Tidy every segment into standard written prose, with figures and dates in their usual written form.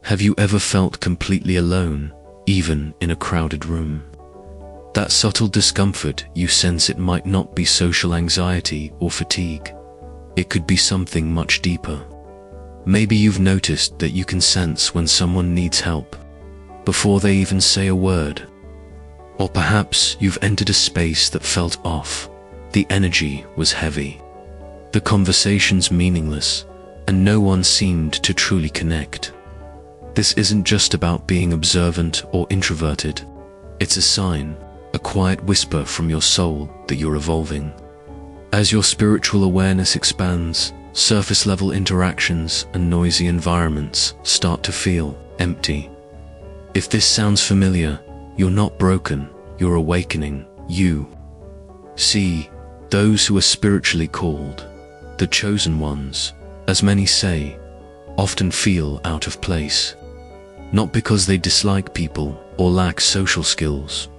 Have you ever felt completely alone, even in a crowded room? That subtle discomfort you sense, it might not be social anxiety or fatigue. It could be something much deeper. Maybe you've noticed that you can sense when someone needs help before they even say a word. Or perhaps you've entered a space that felt off. The energy was heavy. The conversation's meaningless, and no one seemed to truly connect. This isn't just about being observant or introverted. It's a sign, a quiet whisper from your soul that you're evolving. As your spiritual awareness expands, surface-level interactions and noisy environments start to feel empty. If this sounds familiar, you're not broken, you're awakening. You see, those who are spiritually called, the chosen ones, as many say, often feel out of place. Not because they dislike people or lack social skills,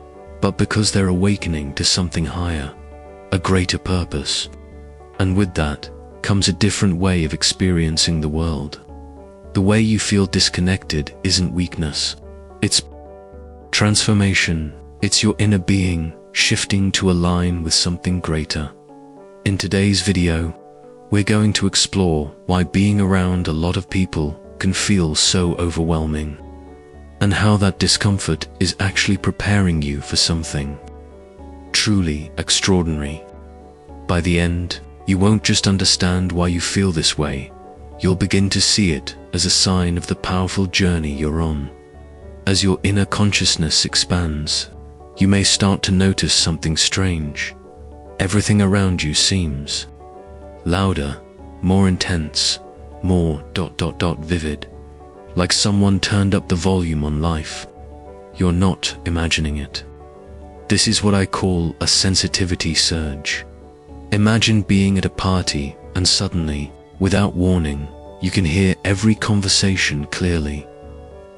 but because they're awakening to something higher, a greater purpose. And with that comes a different way of experiencing the world. The way you feel disconnected isn't weakness. It's transformation. It's your inner being shifting to align with something greater. In today's video, we're going to explore why being around a lot of people can feel so overwhelming, and how that discomfort is actually preparing you for something truly extraordinary. By the end, you won't just understand why you feel this way, you'll begin to see it as a sign of the powerful journey you're on. As your inner consciousness expands, you may start to notice something strange. Everything around you seems louder, more intense, more vivid, like someone turned up the volume on life. You're not imagining it. This is what I call a sensitivity surge. Imagine being at a party and suddenly, without warning, you can hear every conversation clearly.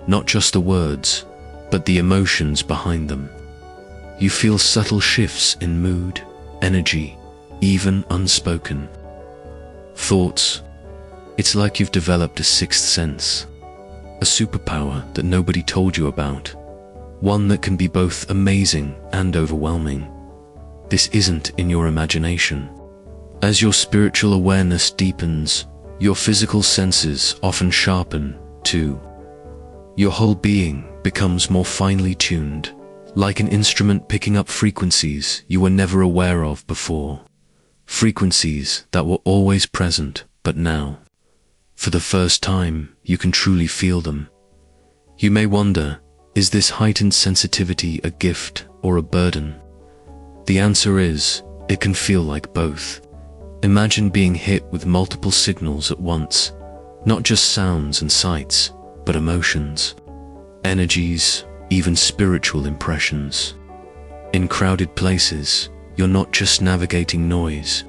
Not just the words, but the emotions behind them. You feel subtle shifts in mood, energy, even unspoken thoughts. It's like you've developed a sixth sense, a superpower that nobody told you about, one that can be both amazing and overwhelming. This isn't in your imagination. As your spiritual awareness deepens, your physical senses often sharpen too. Your whole being becomes more finely tuned, like an instrument picking up frequencies you were never aware of before. Frequencies that were always present, but now, for the first time, you can truly feel them. You may wonder, is this heightened sensitivity a gift or a burden? The answer is, it can feel like both. Imagine being hit with multiple signals at once, not just sounds and sights, but emotions, energies, even spiritual impressions. In crowded places, you're not just navigating noise,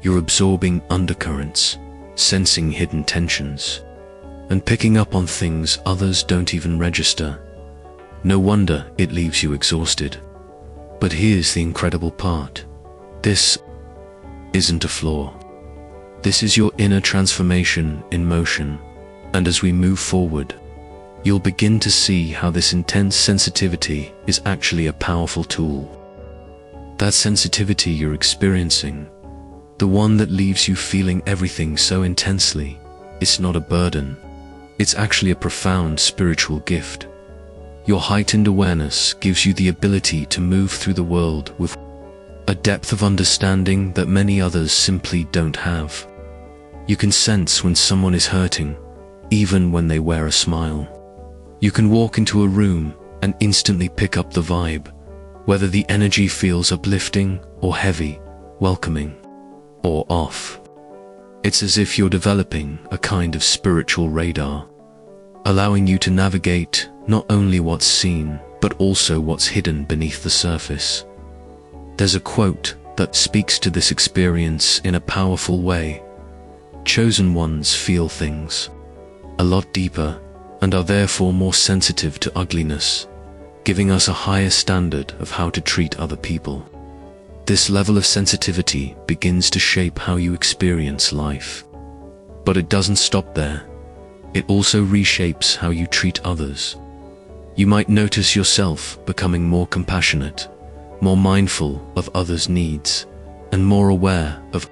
you're absorbing undercurrents, sensing hidden tensions, and picking up on things others don't even register. No wonder it leaves you exhausted. But here's the incredible part. This isn't a flaw. This is your inner transformation in motion, and as we move forward, you'll begin to see how this intense sensitivity is actually a powerful tool. That sensitivity you're experiencing, the one that leaves you feeling everything so intensely, it's not a burden. It's actually a profound spiritual gift. Your heightened awareness gives you the ability to move through the world with a depth of understanding that many others simply don't have. You can sense when someone is hurting, even when they wear a smile. You can walk into a room and instantly pick up the vibe, whether the energy feels uplifting or heavy, welcoming or off. It's as if you're developing a kind of spiritual radar, allowing you to navigate not only what's seen, but also what's hidden beneath the surface. There's a quote that speaks to this experience in a powerful way. Chosen ones feel things a lot deeper and are therefore more sensitive to ugliness, giving us a higher standard of how to treat other people. This level of sensitivity begins to shape how you experience life. But it doesn't stop there. it also reshapes how you treat others. You might notice yourself becoming more compassionate, more mindful of others' needs, and more aware of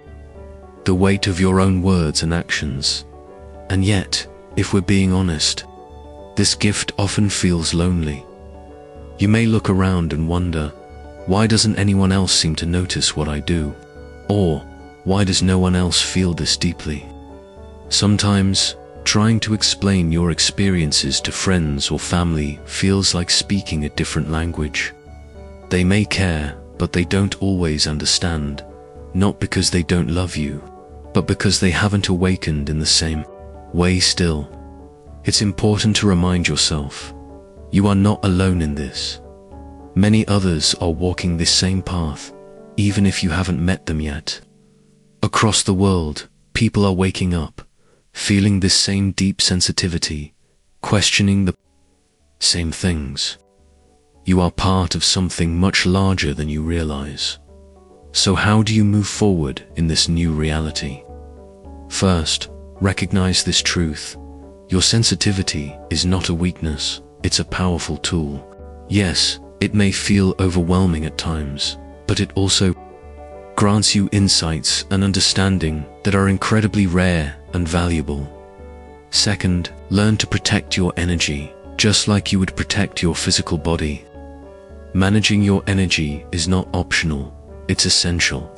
the weight of your own words and actions. And yet, if we're being honest, this gift often feels lonely. You may look around and wonder, why doesn't anyone else seem to notice what I do? Or, why does no one else feel this deeply? Sometimes, trying to explain your experiences to friends or family feels like speaking a different language. They may care, but they don't always understand, not because they don't love you, but because they haven't awakened in the same way still. It's important to remind yourself, you are not alone in this. Many others are walking this same path, even if you haven't met them yet. Across the world, people are waking up, feeling this same deep sensitivity, questioning the same things. You are part of something much larger than you realize. So how do you move forward in this new reality? First, recognize this truth. Your sensitivity is not a weakness, it's a powerful tool. Yes, it may feel overwhelming at times, but it also grants you insights and understanding that are incredibly rare and valuable. Second, learn to protect your energy, just like you would protect your physical body. Managing your energy is not optional, it's essential.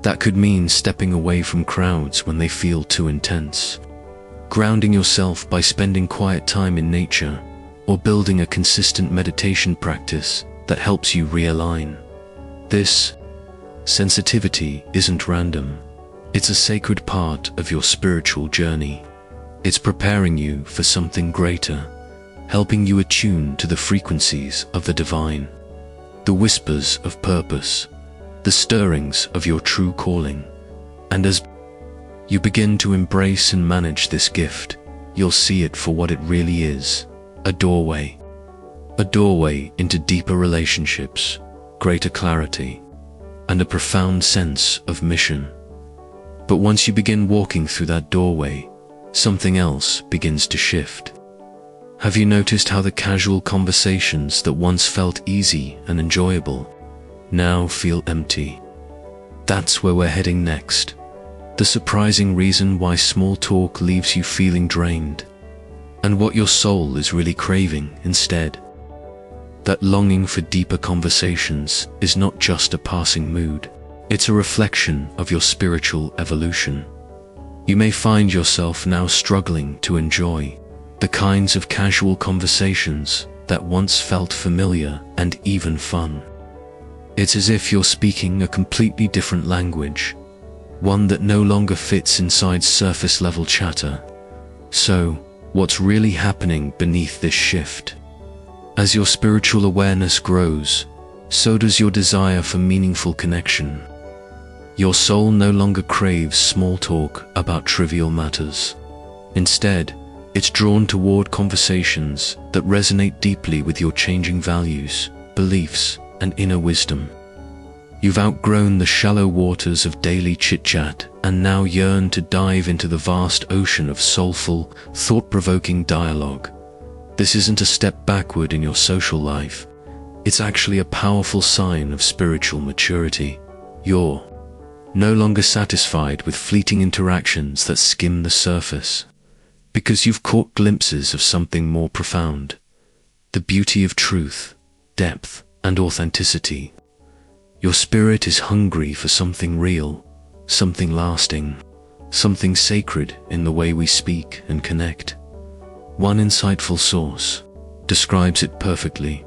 That could mean stepping away from crowds when they feel too intense, grounding yourself by spending quiet time in nature, or building a consistent meditation practice that helps you realign. This sensitivity isn't random. It's a sacred part of your spiritual journey. It's preparing you for something greater, helping you attune to the frequencies of the divine, the whispers of purpose, the stirrings of your true calling. And as you begin to embrace and manage this gift, you'll see it for what it really is, a doorway into deeper relationships, greater clarity, and a profound sense of mission. But once you begin walking through that doorway, something else begins to shift. Have you noticed how the casual conversations that once felt easy and enjoyable now feel empty? That's where we're heading next. The surprising reason why small talk leaves you feeling drained, and what your soul is really craving instead. That longing for deeper conversations is not just a passing mood. It's a reflection of your spiritual evolution. You may find yourself now struggling to enjoy the kinds of casual conversations that once felt familiar and even fun. It's as if you're speaking a completely different language, one that no longer fits inside surface-level chatter. So, what's really happening beneath this shift? As your spiritual awareness grows, so does your desire for meaningful connection. Your soul no longer craves small talk about trivial matters. Instead, it's drawn toward conversations that resonate deeply with your changing values, beliefs, and inner wisdom. You've outgrown the shallow waters of daily chit-chat and now yearn to dive into the vast ocean of soulful, thought-provoking dialogue. This isn't a step backward in your social life. It's actually a powerful sign of spiritual maturity. You're no longer satisfied with fleeting interactions that skim the surface, because you've caught glimpses of something more profound, the beauty of truth, depth, and authenticity. Your spirit is hungry for something real, something lasting, something sacred in the way we speak and connect. One insightful source describes it perfectly.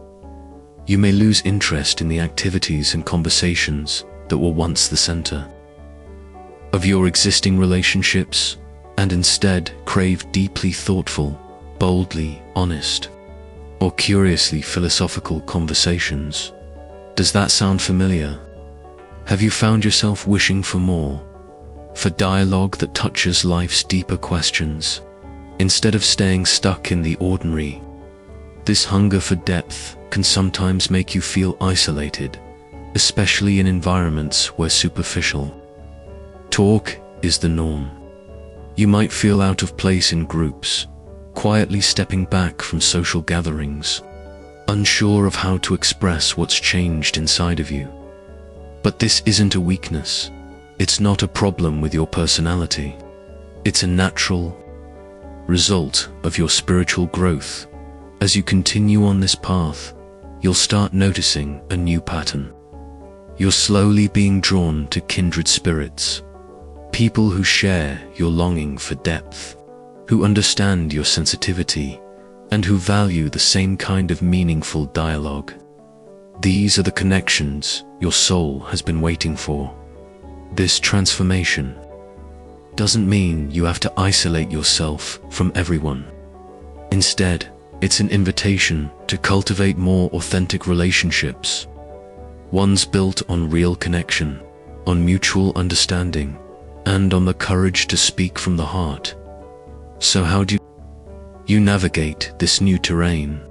You may lose interest in the activities and conversations that were once the center of your existing relationships, and instead crave deeply thoughtful, boldly honest, or curiously philosophical conversations. Does that sound familiar? Have you found yourself wishing for more? For dialogue that touches life's deeper questions, instead of staying stuck in the ordinary? This hunger for depth can sometimes make you feel isolated, especially in environments where superficial talk is the norm. You might feel out of place in groups, quietly stepping back from social gatherings, unsure of how to express what's changed inside of you. But this isn't a weakness. It's not a problem with your personality. It's a natural result of your spiritual growth. As you continue on this path, you'll start noticing a new pattern. You're slowly being drawn to kindred spirits, people who share your longing for depth, who understand your sensitivity, and who value the same kind of meaningful dialogue. These are the connections your soul has been waiting for. This transformation doesn't mean you have to isolate yourself from everyone. Instead, it's an invitation to cultivate more authentic relationships, ones built on real connection, on mutual understanding, and on the courage to speak from the heart. So how do you navigate this new terrain?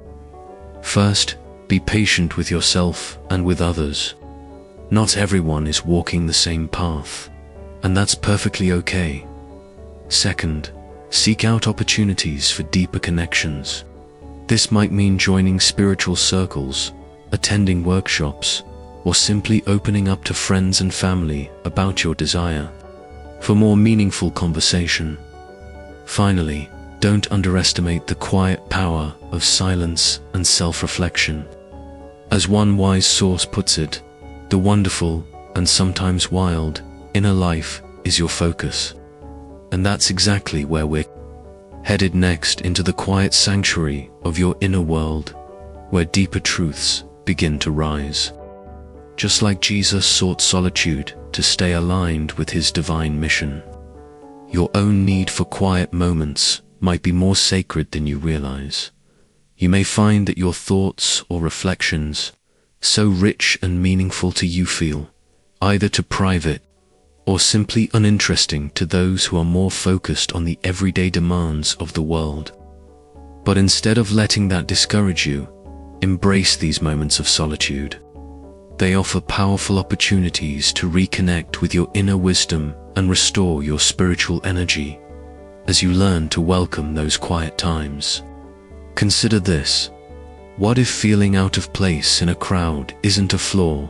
First, be patient with yourself and with others. Not everyone is walking the same path, and that's perfectly okay. Second, seek out opportunities for deeper connections. This might mean joining spiritual circles, attending workshops, or simply opening up to friends and family about your desire for more meaningful conversation. Finally, don't underestimate the quiet power of silence and self-reflection. As one wise source puts it, the wonderful, and sometimes wild, inner life is your focus. And that's exactly where we're headed next, into the quiet sanctuary of your inner world, where deeper truths begin to rise. Just like Jesus sought solitude to stay aligned with his divine mission, your own need for quiet moments might be more sacred than you realize. You may find that your thoughts or reflections, so rich and meaningful to you, feel either too private or simply uninteresting to those who are more focused on the everyday demands of the world. But instead of letting that discourage you, embrace these moments of solitude. They offer powerful opportunities to reconnect with your inner wisdom and restore your spiritual energy as you learn to welcome those quiet times. Consider this. What if feeling out of place in a crowd isn't a flaw,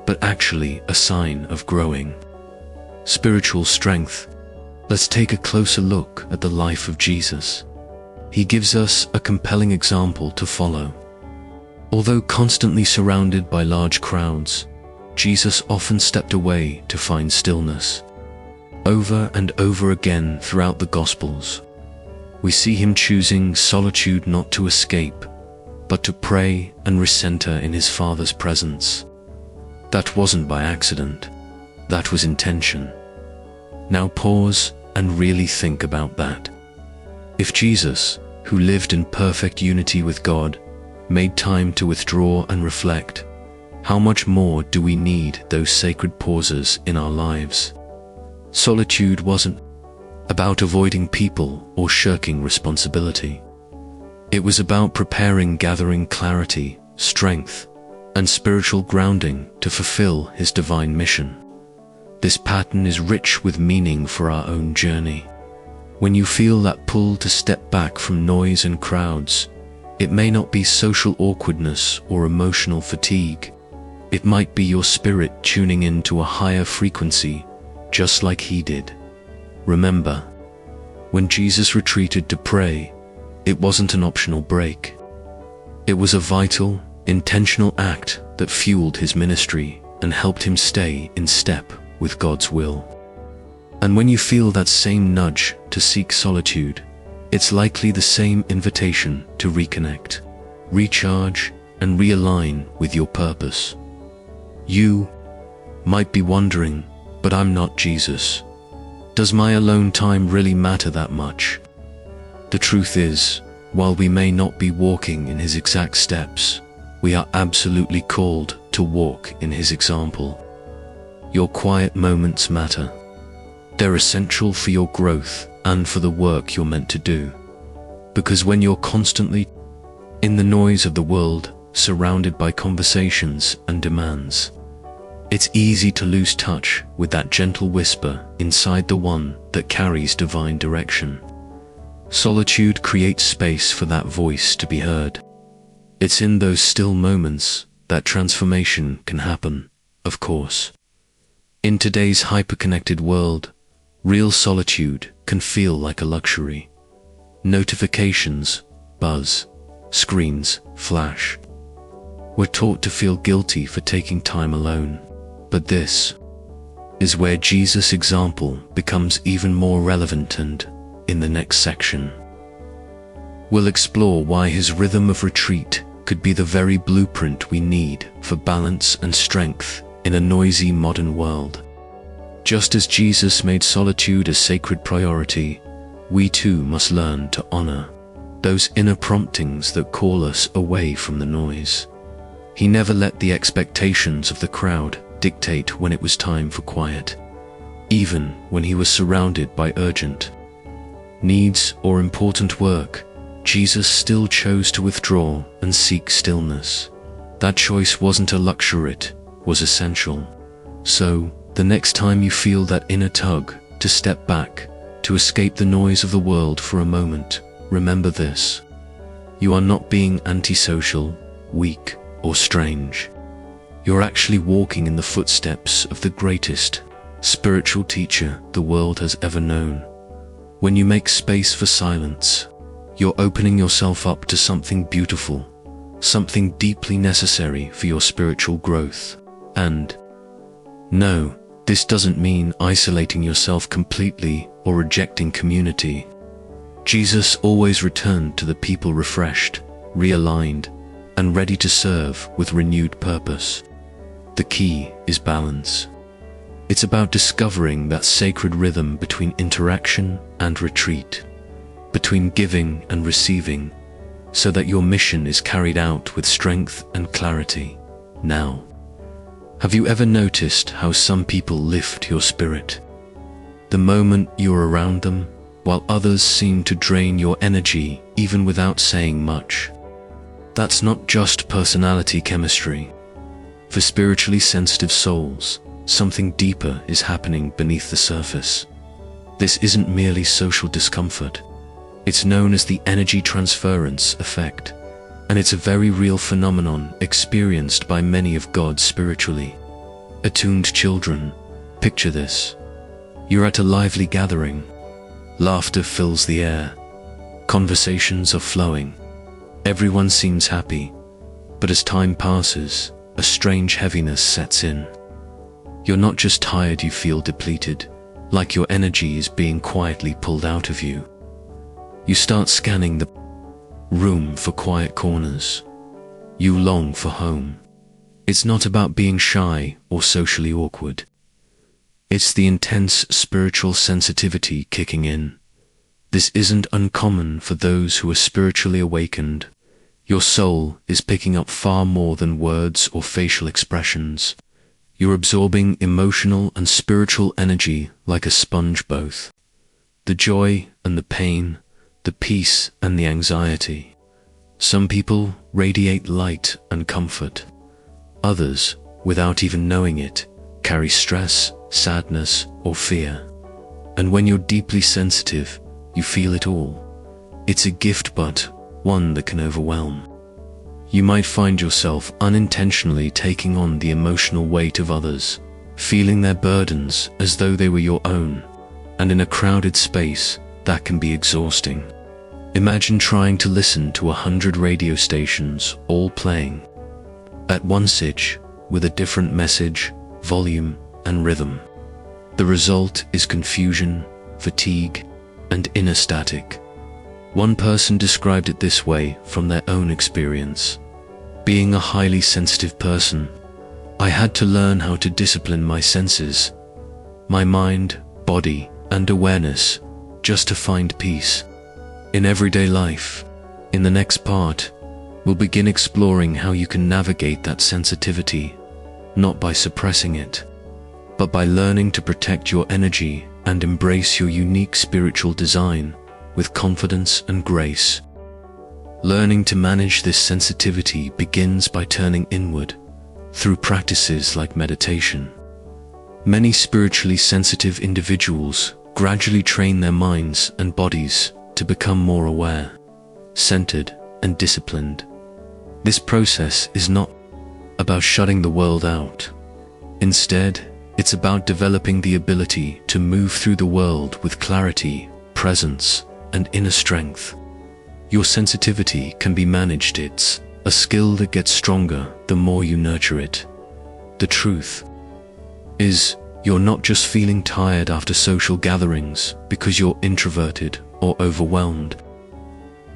but actually a sign of growing spiritual strength? Let's take a closer look at the life of Jesus. He gives us a compelling example to follow. Although constantly surrounded by large crowds, Jesus often stepped away to find stillness. Over and over again throughout the Gospels, we see him choosing solitude not to escape, but to pray and recenter in his Father's presence. That wasn't by accident. That was intention. Now pause and really think about that. If Jesus, who lived in perfect unity with God, made time to withdraw and reflect, how much more do we need those sacred pauses in our lives? Solitude wasn't about avoiding people or shirking responsibility. It was about gathering clarity, strength, and spiritual grounding to fulfill his divine mission. This pattern is rich with meaning for our own journey. When you feel that pull to step back from noise and crowds, it may not be social awkwardness or emotional fatigue. It might be your spirit tuning into a higher frequency, just like he did. Remember, when Jesus retreated to pray, it wasn't an optional break. It was a vital, intentional act that fueled his ministry and helped him stay in step with God's will. And when you feel that same nudge to seek solitude, it's likely the same invitation to reconnect, recharge, and realign with your purpose. You might be wondering, but I'm not Jesus. Does my alone time really matter that much? The truth is, while we may not be walking in his exact steps, we are absolutely called to walk in his example. Your quiet moments matter. They're essential for your growth and for the work you're meant to do. Because when you're constantly in the noise of the world, surrounded by conversations and demands, it's easy to lose touch with that gentle whisper inside the one that carries divine direction. Solitude creates space for that voice to be heard. It's in those still moments that transformation can happen, of course. In today's hyper-connected world, real solitude can feel like a luxury. Notifications buzz, screens flash. We're taught to feel guilty for taking time alone. But this is where Jesus' example becomes even more relevant, and in the next section, we'll explore why his rhythm of retreat could be the very blueprint we need for balance and strength in a noisy modern world. Just as Jesus made solitude a sacred priority, we too must learn to honor those inner promptings that call us away from the noise. He never let the expectations of the crowd dictate when it was time for quiet. Even when he was surrounded by urgent needs or important work, Jesus still chose to withdraw and seek stillness. That choice wasn't a luxury, it was essential. So, the next time you feel that inner tug to step back, to escape the noise of the world for a moment, remember this: you are not being antisocial, weak, or strange. You're actually walking in the footsteps of the greatest spiritual teacher the world has ever known. When you make space for silence, you're opening yourself up to something beautiful, something deeply necessary for your spiritual growth. And no, this doesn't mean isolating yourself completely or rejecting community. Jesus always returned to the people refreshed, realigned, and ready to serve with renewed purpose. The key is balance. It's about discovering that sacred rhythm between interaction and retreat, between giving and receiving, so that your mission is carried out with strength and clarity. Now, have you ever noticed how some people lift your spirit the moment you're around them, while others seem to drain your energy even without saying much? That's not just personality chemistry. For spiritually sensitive souls, something deeper is happening beneath the surface. This isn't merely social discomfort. It's known as the energy transference effect, and it's a very real phenomenon experienced by many of God's spiritually attuned children. Picture this. You're at a lively gathering. Laughter fills the air. Conversations are flowing. Everyone seems happy. But as time passes, a strange heaviness sets in. You're not just tired, you feel depleted, like your energy is being quietly pulled out of you. You start scanning the room for quiet corners. You long for home. It's not about being shy or socially awkward. It's the intense spiritual sensitivity kicking in. This isn't uncommon for those who are spiritually awakened. Your soul is picking up far more than words or facial expressions. You're absorbing emotional and spiritual energy like a sponge, both the joy and the pain, the peace and the anxiety. Some people radiate light and comfort. Others, without even knowing it, carry stress, sadness, or fear. And when you're deeply sensitive, you feel it all. It's a gift, but one that can overwhelm. You might find yourself unintentionally taking on the emotional weight of others, feeling their burdens as though they were your own. And in a crowded space, that can be exhausting. Imagine trying to listen to 100 radio stations, all playing at once, each with a different message, volume, and rhythm. The result is confusion, fatigue, and inner static. One person described it this way from their own experience. Being a highly sensitive person, I had to learn how to discipline my senses, my mind, body, and awareness, just to find peace in everyday life. In the next part, we'll begin exploring how you can navigate that sensitivity, not by suppressing it, but by learning to protect your energy and embrace your unique spiritual design with confidence and grace. Learning to manage this sensitivity begins by turning inward through practices like meditation. Many spiritually sensitive individuals gradually train their minds and bodies to become more aware, centered, and disciplined. This process is not about shutting the world out. Instead, it's about developing the ability to move through the world with clarity, presence, and inner strength. Your sensitivity can be managed. It's a skill that gets stronger the more you nurture it. The truth is, you're not just feeling tired after social gatherings because you're introverted or overwhelmed.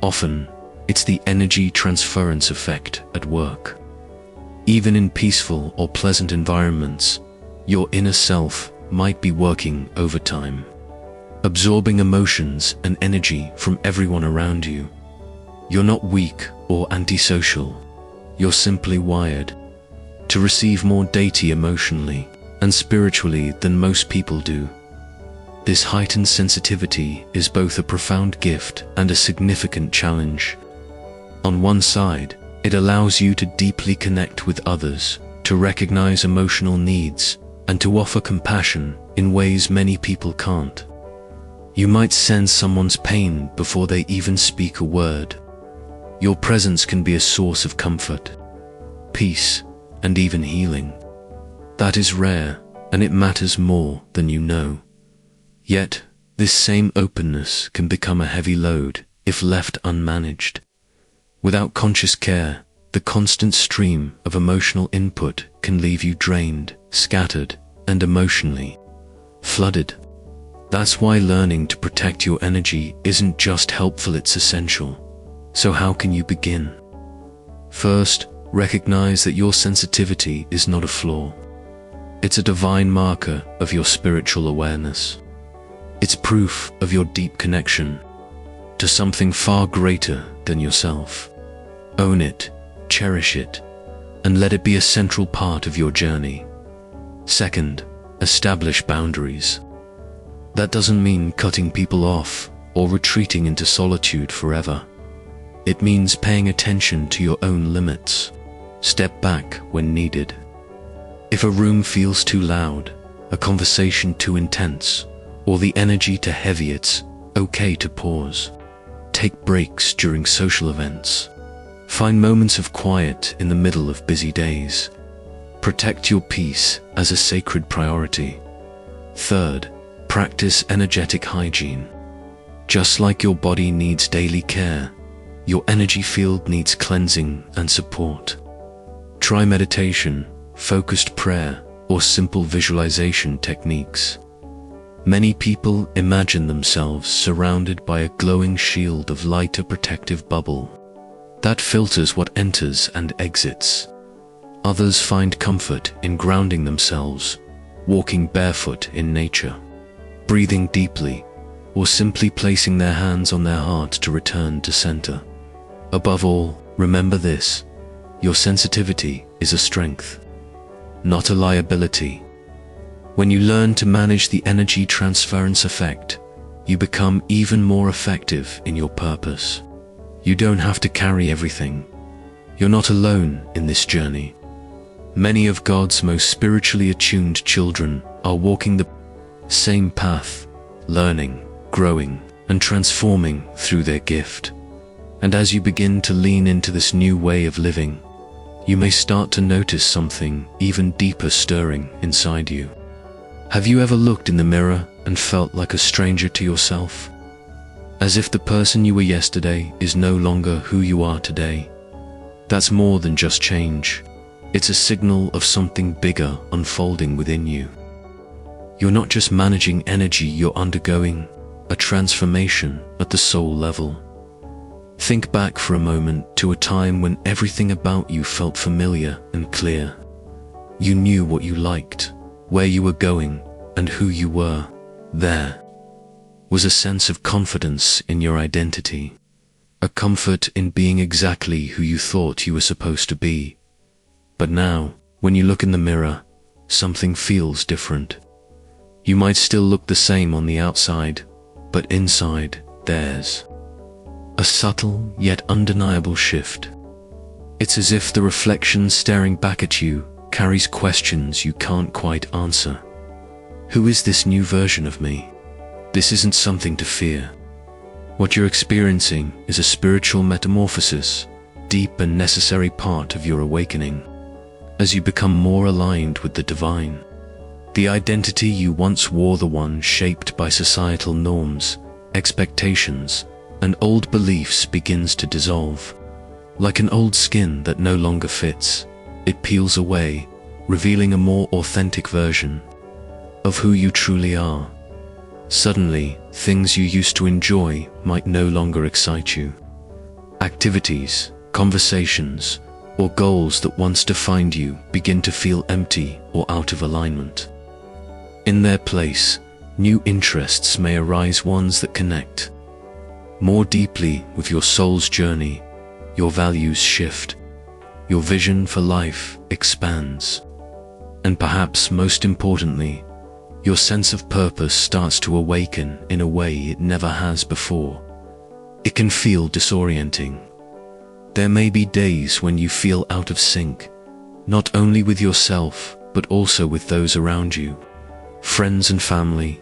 Often, it's the energy transference effect at work. Even in peaceful or pleasant environments, your inner self might be working overtime, absorbing emotions and energy from everyone around you. You're not weak or antisocial. You're simply wired to receive more data emotionally and spiritually than most people do. This heightened sensitivity is both a profound gift and a significant challenge. On one side, it allows you to deeply connect with others, to recognize emotional needs, and to offer compassion in ways many people can't. You might sense someone's pain before they even speak a word. Your presence can be a source of comfort, peace, and even healing. That is rare, and it matters more than you know. Yet, this same openness can become a heavy load if left unmanaged. Without conscious care, the constant stream of emotional input can leave you drained, scattered, and emotionally flooded. That's why learning to protect your energy isn't just helpful, it's essential. So how can you begin? First, recognize that your sensitivity is not a flaw. It's a divine marker of your spiritual awareness. It's proof of your deep connection to something far greater than yourself. Own it, cherish it, and let it be a central part of your journey. Second, establish boundaries. That doesn't mean cutting people off or retreating into solitude forever. It means paying attention to your own limits. Step back when needed. If a room feels too loud, a conversation too intense, or the energy too heavy, it's okay to pause. Take breaks during social events. Find moments of quiet in the middle of busy days. Protect your peace as a sacred priority. Third, practice energetic hygiene. Just like your body needs daily care, your energy field needs cleansing and support. Try meditation, focused prayer, or simple visualization techniques. Many people imagine themselves surrounded by a glowing shield of light, a protective bubble that filters what enters and exits. Others find comfort in grounding themselves, walking barefoot in nature, breathing deeply, or simply placing their hands on their heart to return to center. Above all, remember this: your sensitivity is a strength, not a liability. When you learn to manage the energy transference effect, you become even more effective in your purpose. You don't have to carry everything. You're not alone in this journey. Many of God's most spiritually attuned children are walking the same path, learning, growing, and transforming through their gift. And as you begin to lean into this new way of living, you may start to notice something even deeper stirring inside you. Have you ever looked in the mirror and felt like a stranger to yourself? As if the person you were yesterday is no longer who you are today? That's more than just change. It's a signal of something bigger unfolding within you. You're not just managing energy, you're undergoing a transformation at the soul level. Think back for a moment to a time when everything about you felt familiar and clear. You knew what you liked, where you were going, and who you were. There was a sense of confidence in your identity, a comfort in being exactly who you thought you were supposed to be. But now, when you look in the mirror, something feels different. You might still look the same on the outside, but inside, there's a subtle yet undeniable shift. It's as if the reflection staring back at you carries questions you can't quite answer. Who is this new version of me? This isn't something to fear. What you're experiencing is a spiritual metamorphosis, deep and necessary part of your awakening. As you become more aligned with the divine, the identity you once wore, the one shaped by societal norms, expectations, and old beliefs, begins to dissolve. Like an old skin that no longer fits, it peels away, revealing a more authentic version of who you truly are. Suddenly, things you used to enjoy might no longer excite you. Activities, conversations, or goals that once defined you begin to feel empty or out of alignment. In their place, new interests may arise, ones that connect more deeply with your soul's journey. Your values shift, your vision for life expands, and perhaps most importantly, your sense of purpose starts to awaken in a way it never has before. It can feel disorienting. There may be days when you feel out of sync, not only with yourself, but also with those around you, friends and family.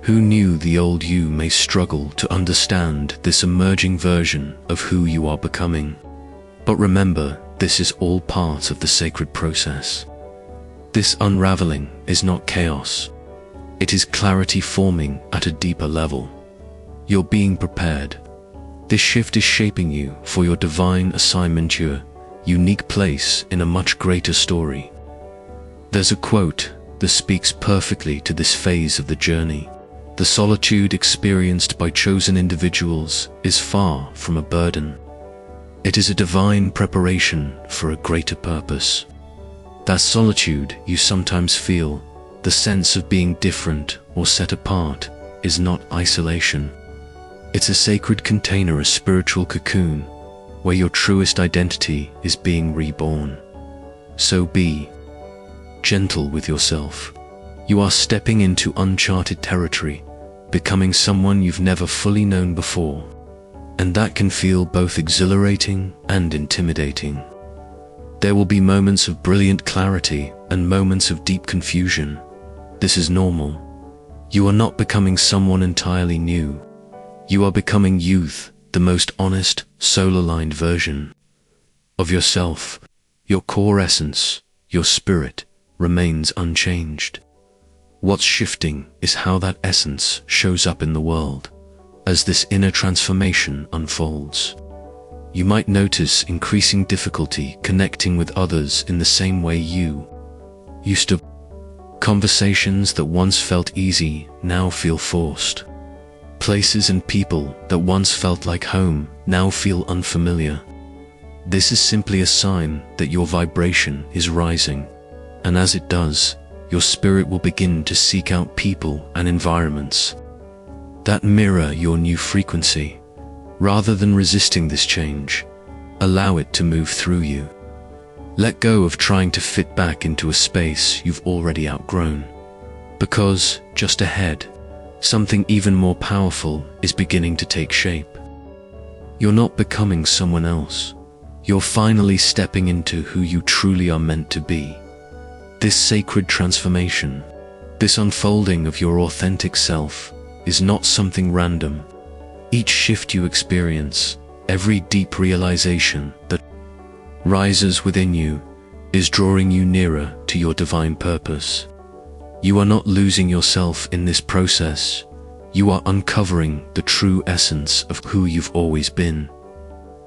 Who knew the old you may struggle to understand this emerging version of who you are becoming. But remember, this is all part of the sacred process. This unraveling is not chaos. It is clarity forming at a deeper level. You're being prepared. This shift is shaping you for your divine assignment, your unique place in a much greater story. There's a quote that speaks perfectly to this phase of the journey. The solitude experienced by chosen individuals is far from a burden. It is a divine preparation for a greater purpose. That solitude you sometimes feel, the sense of being different or set apart, is not isolation. It's a sacred container, a spiritual cocoon, where your truest identity is being reborn. So be gentle with yourself. You are stepping into uncharted territory, becoming someone you've never fully known before, and that can feel both exhilarating and intimidating. There will be moments of brilliant clarity and moments of deep confusion. This is normal. You are not becoming someone entirely new. You are becoming youth, the most honest, soul-aligned version of yourself. Your core essence, your spirit, remains unchanged. What's shifting is how that essence shows up in the world as this inner transformation unfolds. You might notice increasing difficulty connecting with others in the same way you used to. Conversations that once felt easy now feel forced. Places and people that once felt like home now feel unfamiliar. This is simply a sign that your vibration is rising, and as it does, your spirit will begin to seek out people and environments that mirror your new frequency. Rather than resisting this change, allow it to move through you. Let go of trying to fit back into a space you've already outgrown, because just ahead, something even more powerful is beginning to take shape. You're not becoming someone else. You're finally stepping into who you truly are meant to be. This sacred transformation, this unfolding of your authentic self, is not something random. Each shift you experience, every deep realization that rises within you, is drawing you nearer to your divine purpose. You are not losing yourself in this process. You are uncovering the true essence of who you've always been.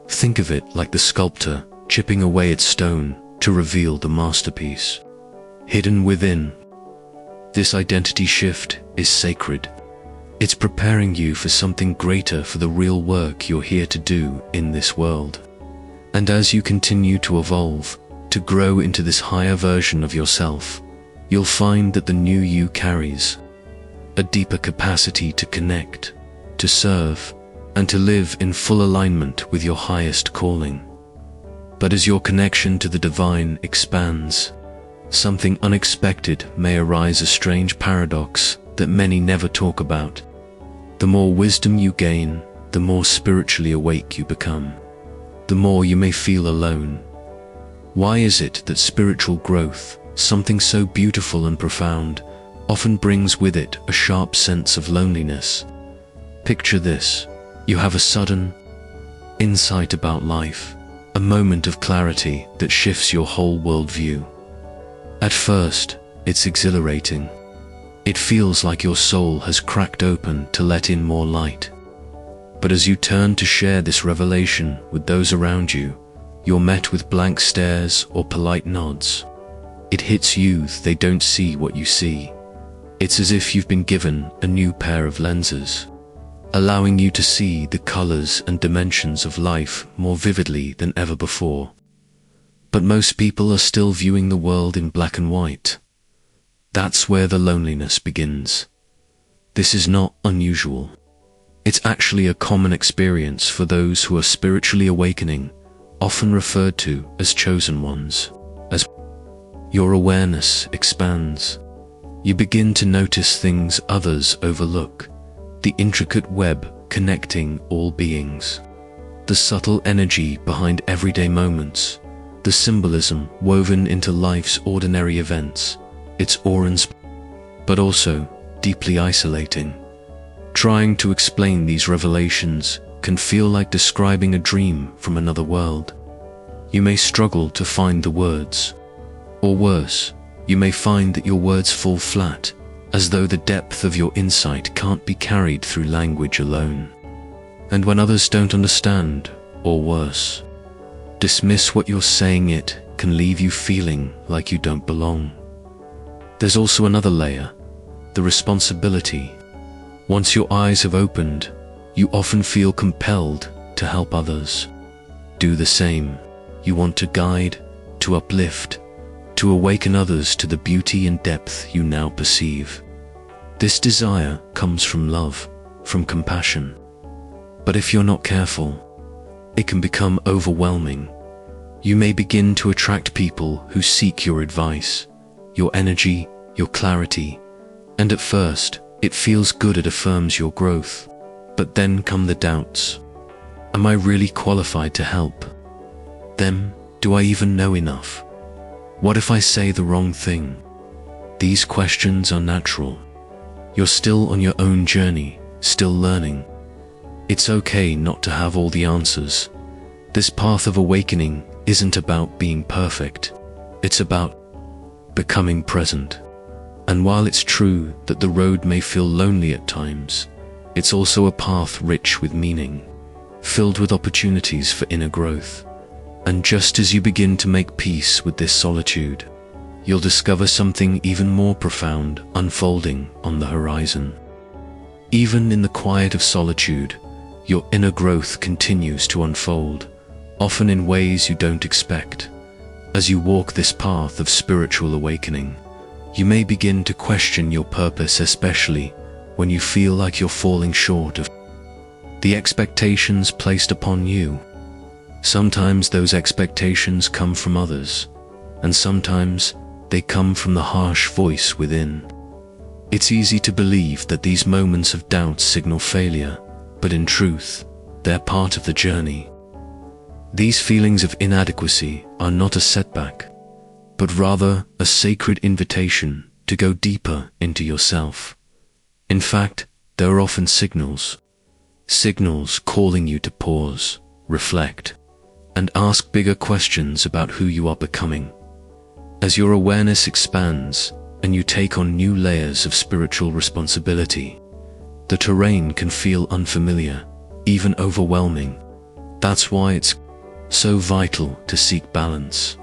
Think of it like the sculptor chipping away at stone to reveal the masterpiece hidden within. This identity shift is sacred. It's preparing you for something greater, for the real work you're here to do in this world. And as you continue to evolve, to grow into this higher version of yourself, you'll find that the new you carries a deeper capacity to connect, to serve, and to live in full alignment with your highest calling. But as your connection to the divine expands, something unexpected may arise, a strange paradox that many never talk about. The more wisdom you gain, the more spiritually awake you become. The more you may feel alone. Why is it that spiritual growth, something so beautiful and profound, often brings with it a sharp sense of loneliness. Picture this: you have a sudden insight about life, a moment of clarity that shifts your whole worldview. At first, it's exhilarating. It feels like your soul has cracked open to let in more light. But as you turn to share this revelation with those around you, you're met with blank stares or polite nods. It hits you they don't see what you see. It's as if you've been given a new pair of lenses, allowing you to see the colors and dimensions of life more vividly than ever before. But most people are still viewing the world in black and white. That's where the loneliness begins. This is not unusual. It's actually a common experience for those who are spiritually awakening, often referred to as chosen ones. As your awareness expands, you begin to notice things others overlook: the intricate web connecting all beings, the subtle energy behind everyday moments, the symbolism woven into life's ordinary events. It's awe-inspiring, but also deeply isolating. Trying to explain these revelations can feel like describing a dream from another world. You may struggle to find the words. Or worse, you may find that your words fall flat, as though the depth of your insight can't be carried through language alone. And when others don't understand, or worse, dismiss what you're saying, it can leave you feeling like you don't belong. There's also another layer: the responsibility. Once your eyes have opened, you often feel compelled to help others do the same. You want to guide, to uplift, to awaken others to the beauty and depth you now perceive. This desire comes from love, from compassion. But if you're not careful, it can become overwhelming. You may begin to attract people who seek your advice, your energy, your clarity, and at first, it feels good, it affirms your growth. But then come the doubts. Am I really qualified to help them? Do I even know enough? What if I say the wrong thing? These questions are natural. You're still on your own journey, still learning. It's okay not to have all the answers. This path of awakening isn't about being perfect. It's about becoming present. And while it's true that the road may feel lonely at times, it's also a path rich with meaning, filled with opportunities for inner growth. And just as you begin to make peace with this solitude, you'll discover something even more profound unfolding on the horizon. Even in the quiet of solitude, your inner growth continues to unfold, often in ways you don't expect. As you walk this path of spiritual awakening, you may begin to question your purpose, especially when you feel like you're falling short of the expectations placed upon you. Sometimes those expectations come from others, and sometimes they come from the harsh voice within. It's easy to believe that these moments of doubt signal failure, but in truth, they're part of the journey. These feelings of inadequacy are not a setback, but rather a sacred invitation to go deeper into yourself. In fact, there are often signals calling you to pause, reflect, and ask bigger questions about who you are becoming. As your awareness expands and you take on new layers of spiritual responsibility, the terrain can feel unfamiliar, even overwhelming. That's why it's so vital to seek balance.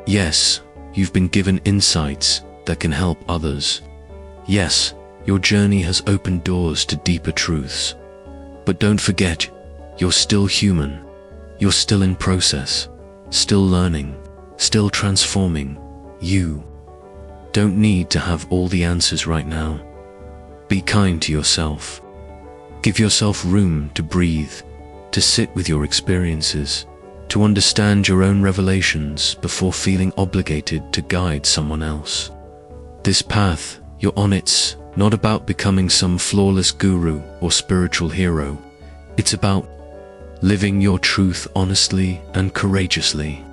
Yes, you've been given insights that can help others. Yes, your journey has opened doors to deeper truths. But don't forget, you're still human. You're still in process, still learning, still transforming. You don't need to have all the answers right now. Be kind to yourself. Give yourself room to breathe, to sit with your experiences, to understand your own revelations before feeling obligated to guide someone else. This path you're on, it's not about becoming some flawless guru or spiritual hero. It's about living your truth honestly and courageously.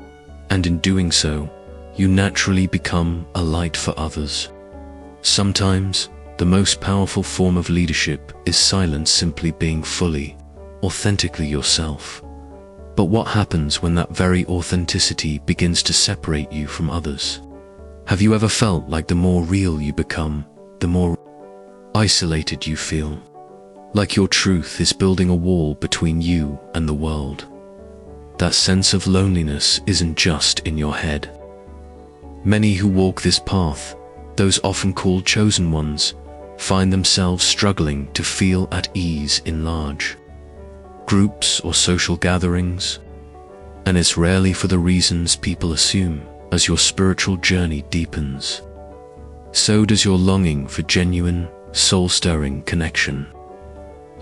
And in doing so, you naturally become a light for others. Sometimes, the most powerful form of leadership is silence, simply being fully, authentically yourself. But what happens when that very authenticity begins to separate you from others? Have you ever felt like the more real you become, the more isolated you feel? Like your truth is building a wall between you and the world. That sense of loneliness isn't just in your head. Many who walk this path, those often called chosen ones, find themselves struggling to feel at ease in large groups or social gatherings, and it's rarely for the reasons people assume. As your spiritual journey deepens, so does your longing for genuine, soul-stirring connection.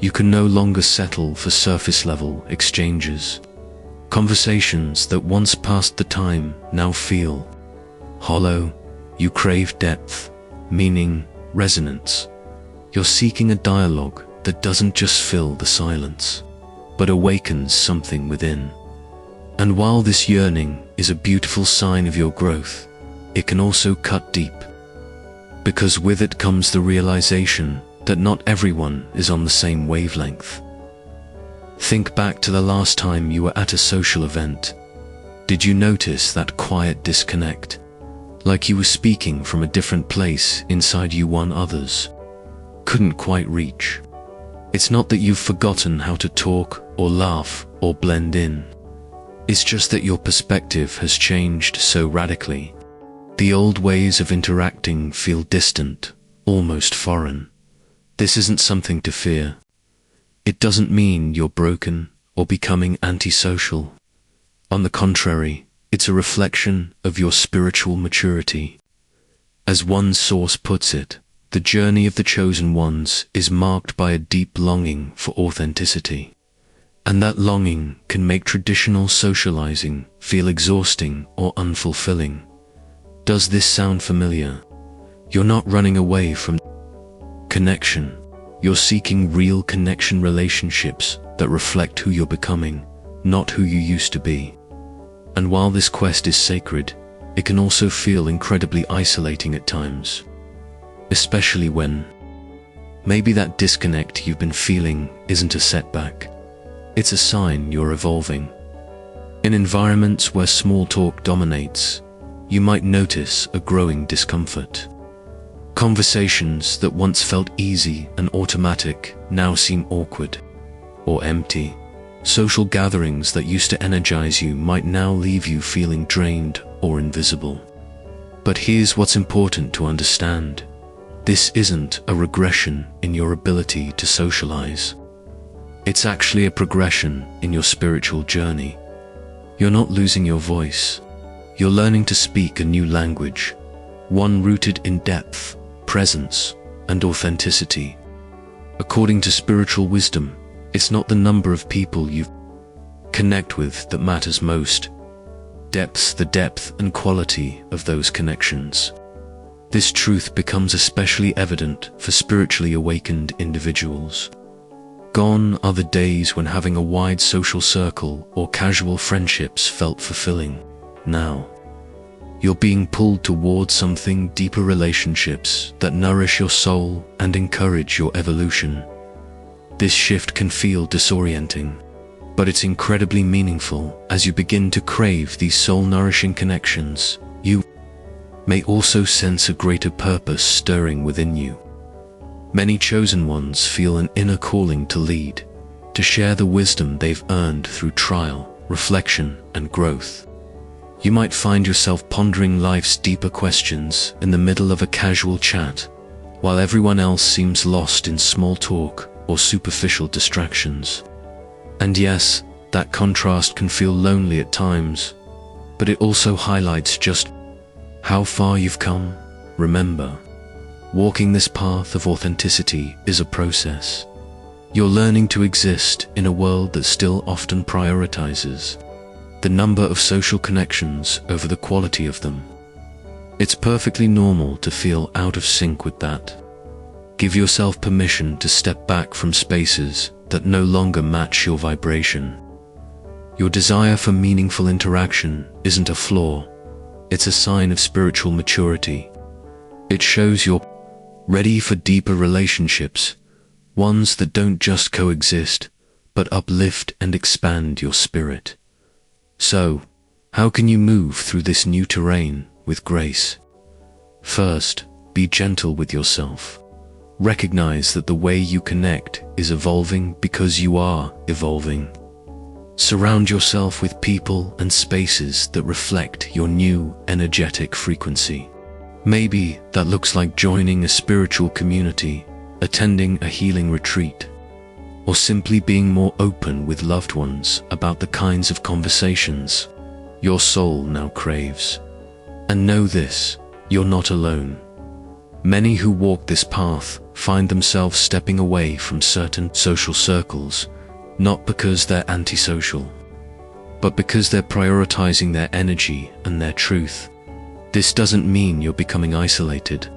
You can no longer settle for surface-level exchanges. Conversations that once passed the time now feel hollow. You crave depth, meaning, resonance. You're seeking a dialogue that doesn't just fill the silence, but awakens something within. And while this yearning is a beautiful sign of your growth, it can also cut deep, because with it comes the realization that not everyone is on the same wavelength. Think back to the last time you were at a social event. Did you notice that quiet disconnect? Like you were speaking from a different place inside you, one others couldn't quite reach. It's not that you've forgotten how to talk or laugh or blend in. It's just that your perspective has changed so radically. The old ways of interacting feel distant, almost foreign. This isn't something to fear. It doesn't mean you're broken or becoming antisocial. On the contrary, it's a reflection of your spiritual maturity. As one source puts it, the journey of the chosen ones is marked by a deep longing for authenticity. And that longing can make traditional socializing feel exhausting or unfulfilling. Does this sound familiar? You're not running away from connection. You're seeking real connection, relationships that reflect who you're becoming, not who you used to be. And while this quest is sacred, it can also feel incredibly isolating at times. Especially when maybe that disconnect you've been feeling isn't a setback. It's a sign you're evolving. In environments where small talk dominates, you might notice a growing discomfort. Conversations that once felt easy and automatic now seem awkward or empty. Social gatherings that used to energize you might now leave you feeling drained or invisible. But here's what's important to understand. This isn't a regression in your ability to socialize. It's actually a progression in your spiritual journey. You're not losing your voice. You're learning to speak a new language, one rooted in depth, presence, and authenticity. According to spiritual wisdom, it's not the number of people you connect with that matters most. Depth's the depth and quality of those connections. This truth becomes especially evident for spiritually awakened individuals. Gone are the days when having a wide social circle or casual friendships felt fulfilling. Now, you're being pulled towards something deeper, relationships that nourish your soul and encourage your evolution. This shift can feel disorienting, but it's incredibly meaningful. As you begin to crave these soul-nourishing connections, you may also sense a greater purpose stirring within you. Many chosen ones feel an inner calling to lead, to share the wisdom they've earned through trial, reflection, and growth. You might find yourself pondering life's deeper questions in the middle of a casual chat, while everyone else seems lost in small talk or superficial distractions. And yes, that contrast can feel lonely at times, but it also highlights just how far you've come. Remember, walking this path of authenticity is a process. You're learning to exist in a world that still often prioritizes the number of social connections over the quality of them. It's perfectly normal to feel out of sync with that. Give yourself permission to step back from spaces that no longer match your vibration. Your desire for meaningful interaction isn't a flaw, it's a sign of spiritual maturity. It shows you're ready for deeper relationships, ones that don't just coexist, but uplift and expand your spirit. So, how can you move through this new terrain with grace? First, be gentle with yourself. Recognize that the way you connect is evolving because you are evolving. Surround yourself with people and spaces that reflect your new energetic frequency. Maybe that looks like joining a spiritual community, attending a healing retreat, or simply being more open with loved ones about the kinds of conversations your soul now craves. And know this, you're not alone. Many who walk this path find themselves stepping away from certain social circles, not because they're antisocial, but because they're prioritizing their energy and their truth. This doesn't mean you're becoming isolated.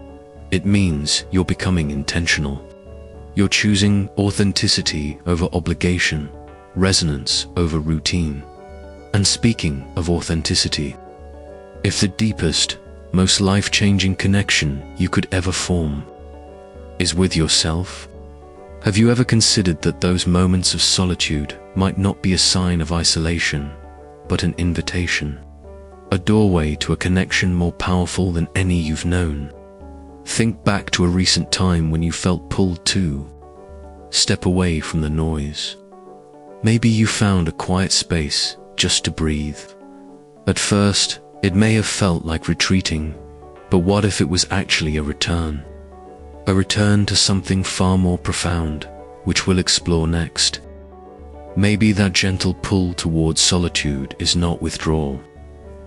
It means you're becoming intentional. You're choosing authenticity over obligation, resonance over routine. And speaking of authenticity, if the deepest, most life-changing connection you could ever form is with yourself, have you ever considered that those moments of solitude might not be a sign of isolation, but an invitation, a doorway to a connection more powerful than any you've known? Think back to a recent time when you felt pulled to step away from the noise. Maybe you found a quiet space just to breathe. At first, it may have felt like retreating, but what if it was actually a return? A return to something far more profound, which we'll explore next. Maybe that gentle pull towards solitude is not withdrawal,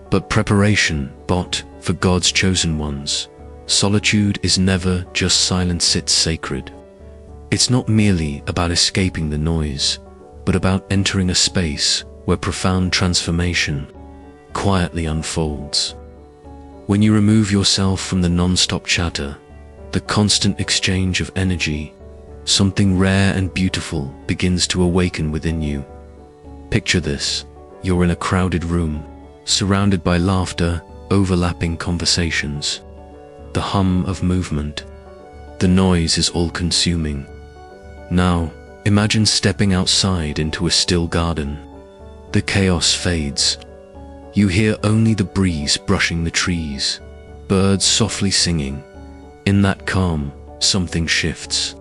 but preparation. But for God's chosen ones, solitude is never just silence, it's sacred. It's not merely about escaping the noise, but about entering a space where profound transformation quietly unfolds. When you remove yourself from the non-stop chatter, the constant exchange of energy, something rare and beautiful begins to awaken within you. Picture this: you're in a crowded room, surrounded by laughter, overlapping conversations, the hum of movement. The noise is all-consuming. Now, imagine stepping outside into a still garden. The chaos fades. You hear only the breeze brushing the trees, birds softly singing. In that calm, something shifts.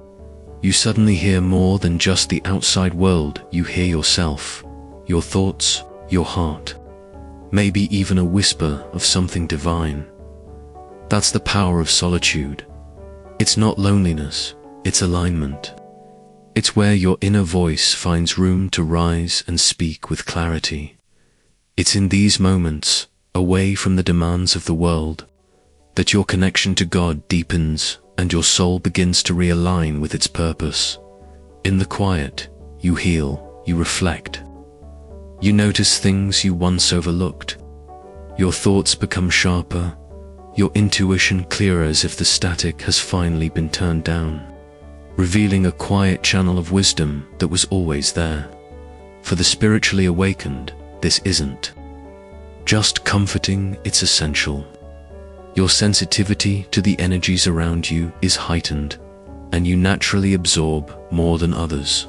You suddenly hear more than just the outside world. You hear yourself, your thoughts, your heart, maybe even a whisper of something divine. That's the power of solitude. It's not loneliness, it's alignment. It's where your inner voice finds room to rise and speak with clarity. It's in these moments, away from the demands of the world, that your connection to God deepens and your soul begins to realign with its purpose. In the quiet, you heal, you reflect. You notice things you once overlooked. Your thoughts become sharper, your intuition clearer, as if the static has finally been turned down, revealing a quiet channel of wisdom that was always there. For the spiritually awakened, this isn't just comforting, it's essential. Your sensitivity to the energies around you is heightened, and you naturally absorb more than others.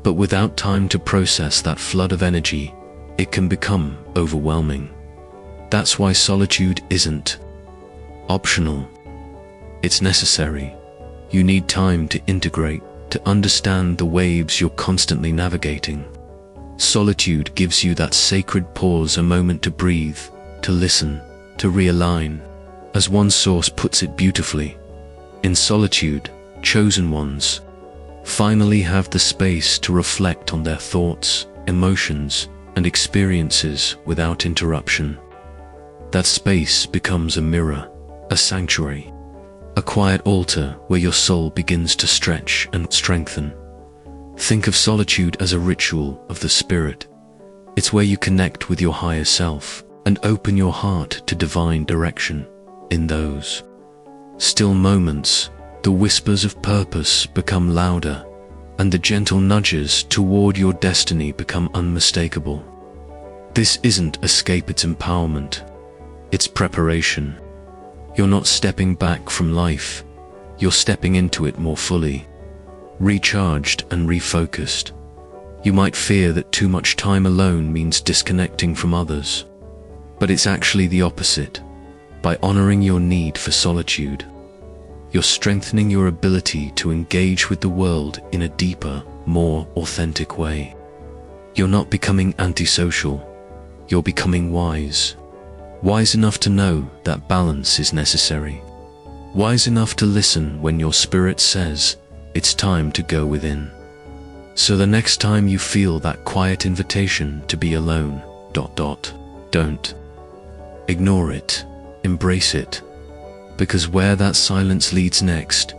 But without time to process that flood of energy, it can become overwhelming. That's why solitude isn't optional. It's necessary. You need time to integrate, to understand the waves you're constantly navigating. Solitude gives you that sacred pause, a moment to breathe, to listen, to realign. As one source puts it beautifully, in solitude, chosen ones finally have the space to reflect on their thoughts, emotions, and experiences without interruption. That space becomes a mirror, a sanctuary, a quiet altar where your soul begins to stretch and strengthen. Think of solitude as a ritual of the spirit. It's where you connect with your higher self and open your heart to divine direction. In those still moments, the whispers of purpose become louder, and the gentle nudges toward your destiny become unmistakable. This isn't escape, it's empowerment. It's preparation. You're not stepping back from life. you're stepping into it more fully, recharged and refocused. You might fear that too much time alone means disconnecting from others, but it's actually the opposite. By honoring your need for solitude, you're strengthening your ability to engage with the world in a deeper, more authentic way. You're not becoming antisocial, you're becoming wise. Wise enough to know that balance is necessary. Wise enough to listen when your spirit says, it's time to go within. So the next time you feel that quiet invitation to be alone, don't ignore it, embrace it. Because where that silence leads next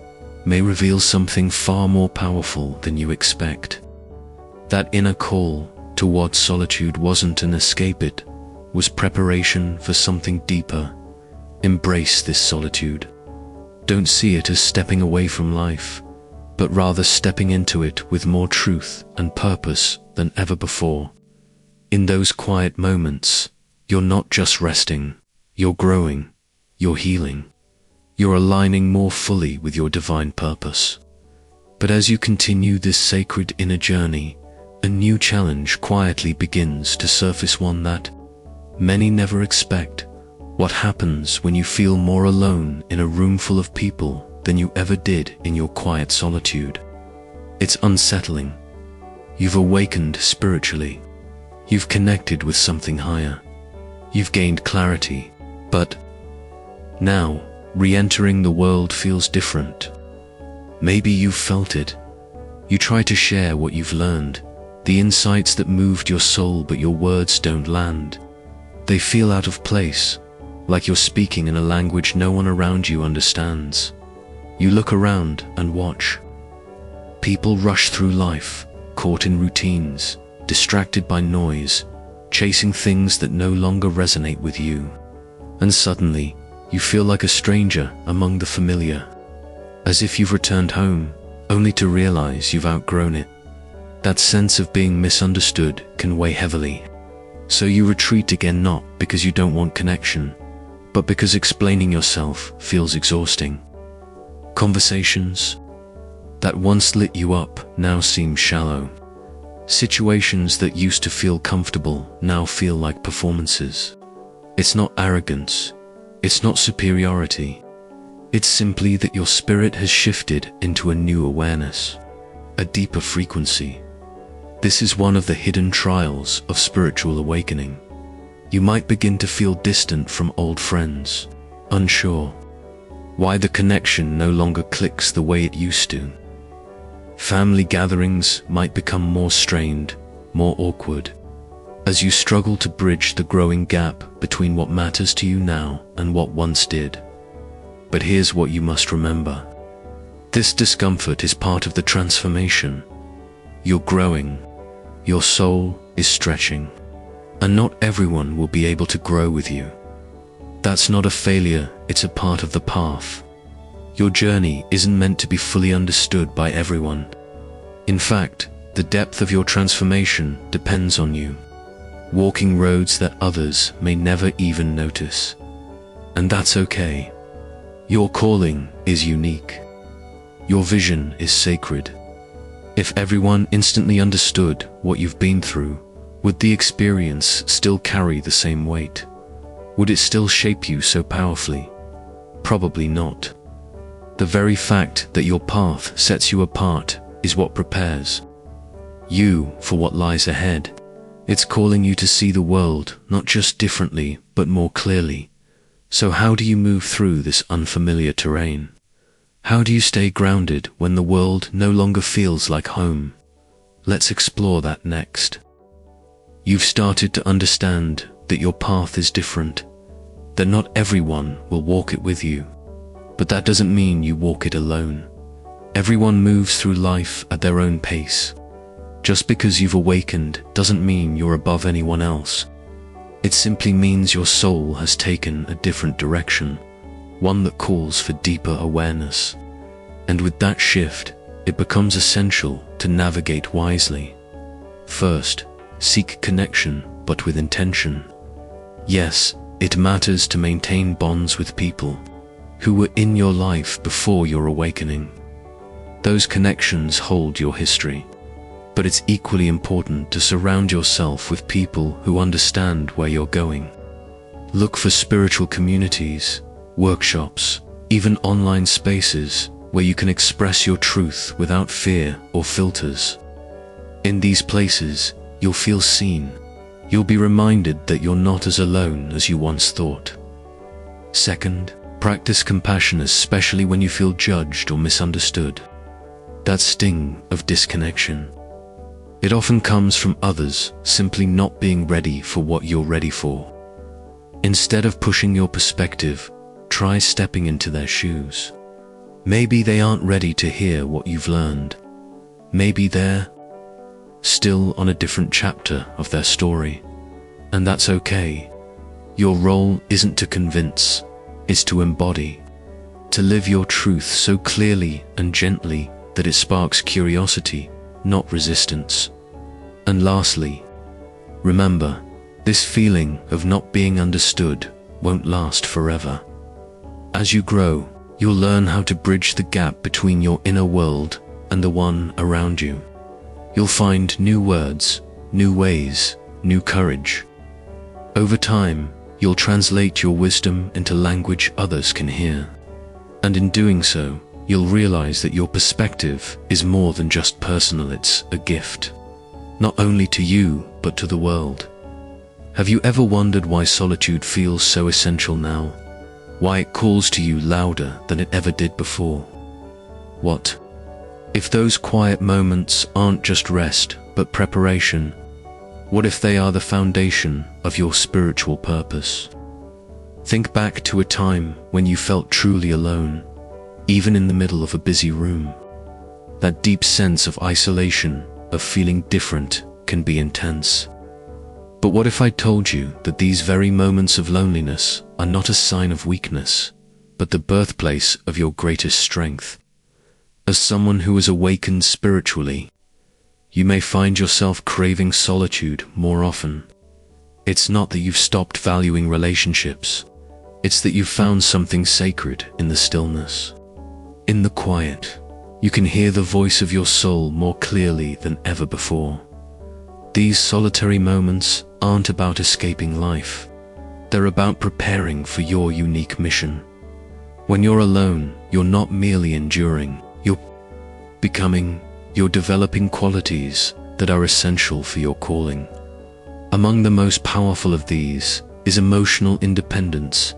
may reveal something far more powerful than you expect. That inner call toward solitude wasn't an escape, it was preparation for something deeper. Embrace this solitude. Don't see it as stepping away from life, but rather stepping into it with more truth and purpose than ever before. In those quiet moments, you're not just resting, you're growing, you're healing. You're aligning more fully with your divine purpose. But as you continue this sacred inner journey, a new challenge quietly begins to surface, one that many never expect. What happens when you feel more alone in a room full of people than you ever did in your quiet solitude? It's unsettling. You've awakened spiritually. You've connected with something higher. You've gained clarity. But now, re-entering the world feels different. Maybe you've felt it. You try to share what you've learned, the insights that moved your soul, but your words don't land. They feel out of place, like you're speaking in a language no one around you understands. You look around and watch. People rush through life, caught in routines, distracted by noise, chasing things that no longer resonate with you. And suddenly, you feel like a stranger among the familiar, as if you've returned home, only to realize you've outgrown it. That sense of being misunderstood can weigh heavily. So you retreat again, not because you don't want connection, but because explaining yourself feels exhausting. Conversations that once lit you up now seem shallow. Situations that used to feel comfortable now feel like performances. It's not arrogance. It's not superiority. It's simply that your spirit has shifted into a new awareness, a deeper frequency. This is one of the hidden trials of spiritual awakening. You might begin to feel distant from old friends, unsure why the connection no longer clicks the way it used to. Family gatherings might become more strained, more awkward, as you struggle to bridge the growing gap between what matters to you now and what once did. But here's what you must remember. This discomfort is part of the transformation. You're growing. Your soul is stretching. And not everyone will be able to grow with you. That's not a failure, it's a part of the path. Your journey isn't meant to be fully understood by everyone. In fact, the depth of your transformation depends on you, walking roads that others may never even notice. And that's okay. Your calling is unique. Your vision is sacred. If everyone instantly understood what you've been through, would the experience still carry the same weight? Would it still shape you so powerfully? Probably not. The very fact that your path sets you apart is what prepares you for what lies ahead. It's calling you to see the world not just differently, but more clearly. So how do you move through this unfamiliar terrain? How do you stay grounded when the world no longer feels like home? Let's explore that next. You've started to understand that your path is different, that not everyone will walk it with you. But that doesn't mean you walk it alone. Everyone moves through life at their own pace. Just because you've awakened doesn't mean you're above anyone else. It simply means your soul has taken a different direction, one that calls for deeper awareness. And with that shift, it becomes essential to navigate wisely. First, seek connection, but with intention. Yes, it matters to maintain bonds with people who were in your life before your awakening. Those connections hold your history. But it's equally important to surround yourself with people who understand where you're going. Look for spiritual communities, workshops, even online spaces where you can express your truth without fear or filters. In these places, you'll feel seen. You'll be reminded that you're not as alone as you once thought. Second, practice compassion, especially when you feel judged or misunderstood. That sting of disconnection. It often comes from others simply not being ready for what you're ready for. Instead of pushing your perspective, try stepping into their shoes. Maybe they aren't ready to hear what you've learned. Maybe they're still on a different chapter of their story. And that's okay. Your role isn't to convince, it's to embody. To live your truth so clearly and gently that it sparks curiosity, not resistance. And lastly, remember, this feeling of not being understood won't last forever. As you grow, you'll learn how to bridge the gap between your inner world and the one around you. You'll find new words, new ways, new courage. Over time, you'll translate your wisdom into language others can hear. And in doing so, you'll realize that your perspective is more than just personal, it's a gift. Not only to you, but to the world. Have you ever wondered why solitude feels so essential now? Why it calls to you louder than it ever did before? What if those quiet moments aren't just rest, but preparation? What if they are the foundation of your spiritual purpose? Think back to a time when you felt truly alone, even in the middle of a busy room. That deep sense of isolation, of feeling different, can be intense. But what if I told you that these very moments of loneliness are not a sign of weakness, but the birthplace of your greatest strength? As someone who is awakened spiritually, you may find yourself craving solitude more often. It's not that you've stopped valuing relationships, it's that you've found something sacred in the stillness. In the quiet, you can hear the voice of your soul more clearly than ever before. These solitary moments aren't about escaping life. They're about preparing for your unique mission. When you're alone, you're not merely enduring, you're becoming, you're developing qualities that are essential for your calling. Among the most powerful of these is emotional independence,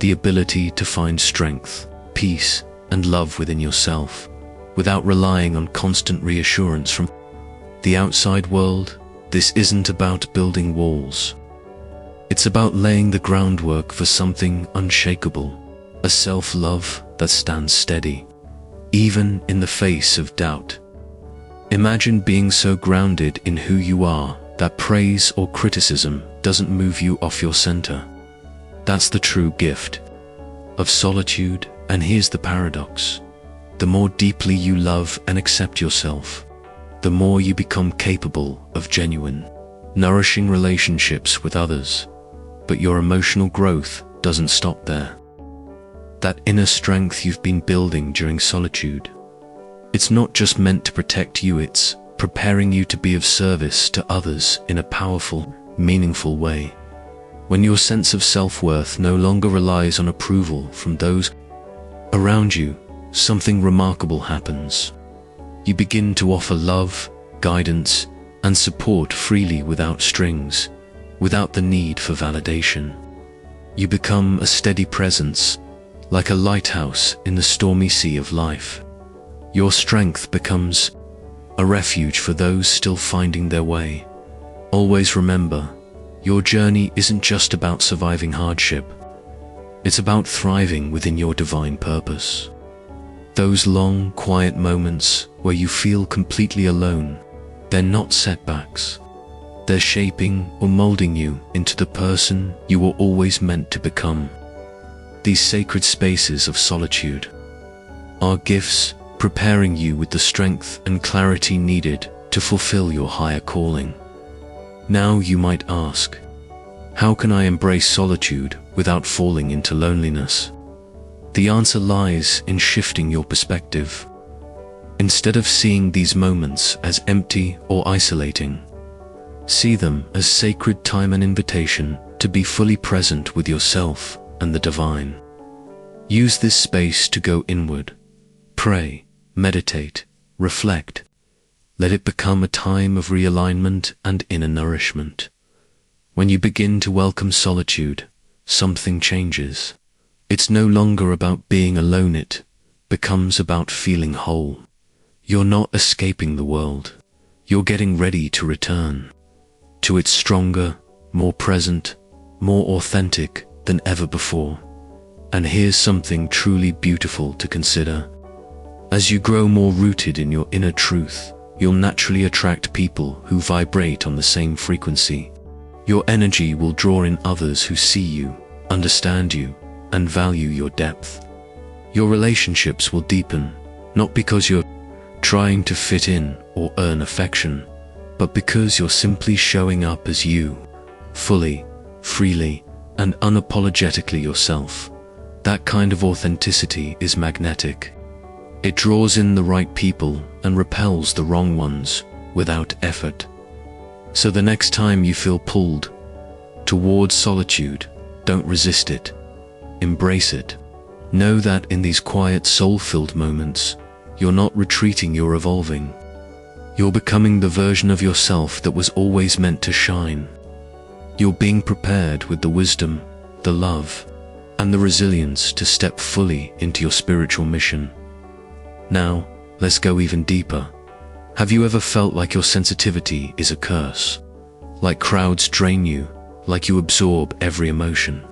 the ability to find strength, peace, and love within yourself, without relying on constant reassurance from the outside world. This isn't about building walls. It's about laying the groundwork for something unshakable, a self-love that stands steady, even in the face of doubt. Imagine being so grounded in who you are that praise or criticism doesn't move you off your center. That's the true gift of solitude, and here's the paradox. The more deeply you love and accept yourself, the more you become capable of genuine, nourishing relationships with others. But your emotional growth doesn't stop there. That inner strength you've been building during solitude, it's not just meant to protect you, it's preparing you to be of service to others in a powerful, meaningful way. When your sense of self-worth no longer relies on approval from those around you, something remarkable happens. You begin to offer love, guidance, and support freely without strings, without the need for validation. You become a steady presence, like a lighthouse in the stormy sea of life. Your strength becomes a refuge for those still finding their way. Always remember, your journey isn't just about surviving hardship. It's about thriving within your divine purpose. Those long, quiet moments where you feel completely alone, they're not setbacks. They're shaping or molding you into the person you were always meant to become. These sacred spaces of solitude are gifts, preparing you with the strength and clarity needed to fulfill your higher calling. Now you might ask, how can I embrace solitude without falling into loneliness? The answer lies in shifting your perspective. Instead of seeing these moments as empty or isolating, see them as sacred time and invitation to be fully present with yourself and the divine. Use this space to go inward. Pray, meditate, reflect. Let it become a time of realignment and inner nourishment. When you begin to welcome solitude, something changes. It's no longer about being alone, it becomes about feeling whole. You're not escaping the world. You're getting ready to return to it stronger, more present, more authentic than ever before. And here's something truly beautiful to consider. As you grow more rooted in your inner truth, you'll naturally attract people who vibrate on the same frequency. Your energy will draw in others who see you, understand you, and value your depth. Your relationships will deepen, not because you're trying to fit in or earn affection, but because you're simply showing up as you, fully, freely, and unapologetically yourself. That kind of authenticity is magnetic. It draws in the right people and repels the wrong ones without effort. So the next time you feel pulled towards solitude, don't resist it. Embrace it. Know that in these quiet, soul-filled moments, you're not retreating, you're evolving. You're becoming the version of yourself that was always meant to shine. You're being prepared with the wisdom, the love, and the resilience to step fully into your spiritual mission. Now, let's go even deeper. Have you ever felt like your sensitivity is a curse? Like crowds drain you, like you absorb every emotion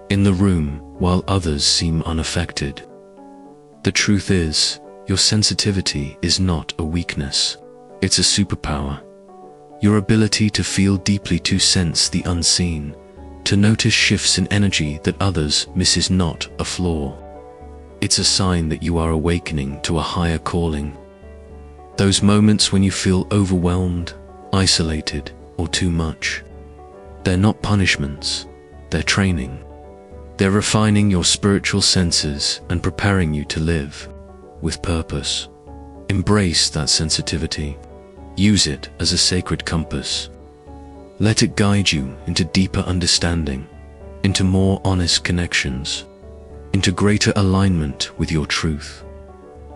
in the room while others seem unaffected? The truth is, your sensitivity is not a weakness. It's a superpower. Your ability to feel deeply, to sense the unseen, to notice shifts in energy that others miss is not a flaw. It's a sign that you are awakening to a higher calling. Those moments when you feel overwhelmed, isolated, or too much, they're not punishments, they're training. They're refining your spiritual senses and preparing you to live with purpose. Embrace that sensitivity. Use it as a sacred compass. Let it guide you into deeper understanding, into more honest connections, into greater alignment with your truth.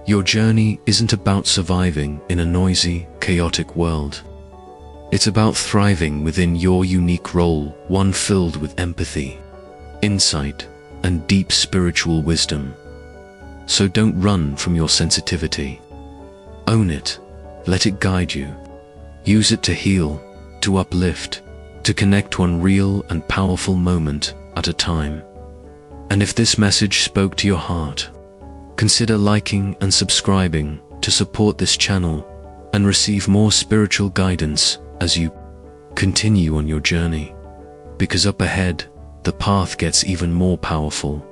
Your journey isn't about surviving in a noisy, chaotic world. It's about thriving within your unique role, one filled with empathy, insight, and deep spiritual wisdom. So don't run from your sensitivity. Own it. Let it guide you. Use it to heal, to uplift, to connect one real and powerful moment at a time. And if this message spoke to your heart, consider liking and subscribing to support this channel and receive more spiritual guidance as you continue on your journey. Because up ahead, the path gets even more powerful.